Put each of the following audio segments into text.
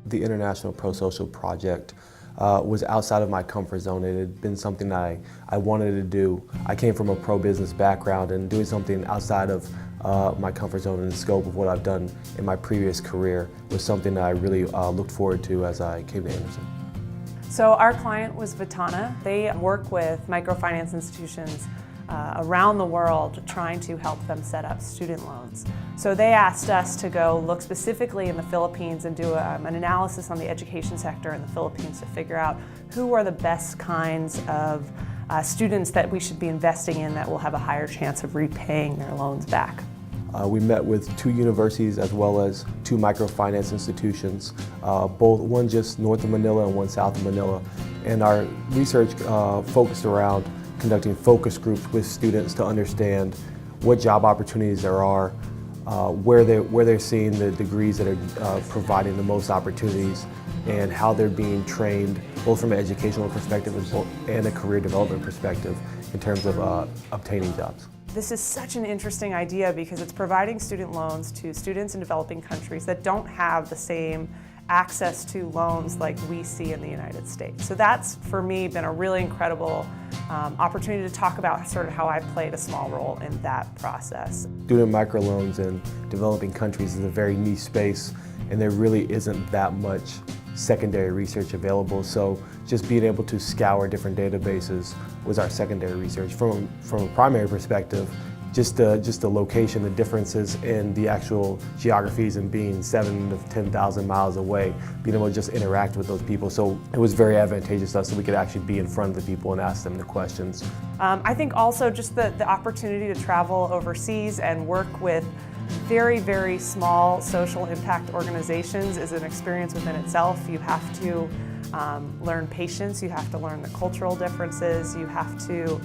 The International Pro-Social Project was outside of my comfort zone. It had been something that I wanted to do. I came from a pro-business background, and doing something outside of my comfort zone and the scope of what I've done in my previous career was something that I really looked forward to as I came to Anderson. So our client was Vittana. They work with microfinance institutions around the world trying to help them set up student loans. So they asked us to go look specifically in the Philippines and do an analysis on the education sector in the Philippines to figure out who are the best kinds of students that we should be investing in that will have a higher chance of repaying their loans back. We met with 2 universities as well as 2 microfinance institutions, one just north of Manila and one south of Manila. And our research focused around conducting focus groups with students to understand what job opportunities there are, where they're seeing the degrees that are providing the most opportunities, and how they're being trained both from an educational perspective and a career development perspective in terms of obtaining jobs. This is such an interesting idea because it's providing student loans to students in developing countries that don't have the same access to loans like we see in the United States. So that's, for me, been a really incredible opportunity to talk about sort of how I played a small role in that process. Student microloans in developing countries is a very niche space, and there really isn't that much secondary research available. So just being able to scour different databases was our secondary research. From a primary perspective, just the location, the differences in the actual geographies and being 7,000 to 10,000 miles away, being able to just interact with those people. So it was very advantageous to us so we could actually be in front of the people and ask them the questions. I think also just the opportunity to travel overseas and work with very, very small social impact organizations is an experience within itself. You have to learn patience, you have to learn the cultural differences, you have to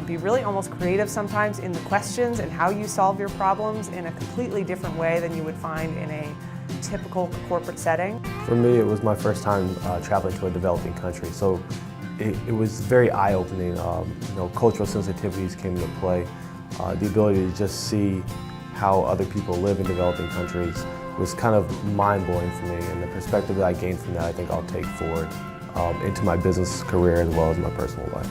be really almost creative sometimes in the questions and how you solve your problems in a completely different way than you would find in a typical corporate setting. For me, it was my first time traveling to a developing country, so it was very eye-opening. Cultural sensitivities came into play. The ability to just see how other people live in developing countries was kind of mind-blowing for me, and the perspective that I gained from that I think I'll take forward into my business career as well as my personal life.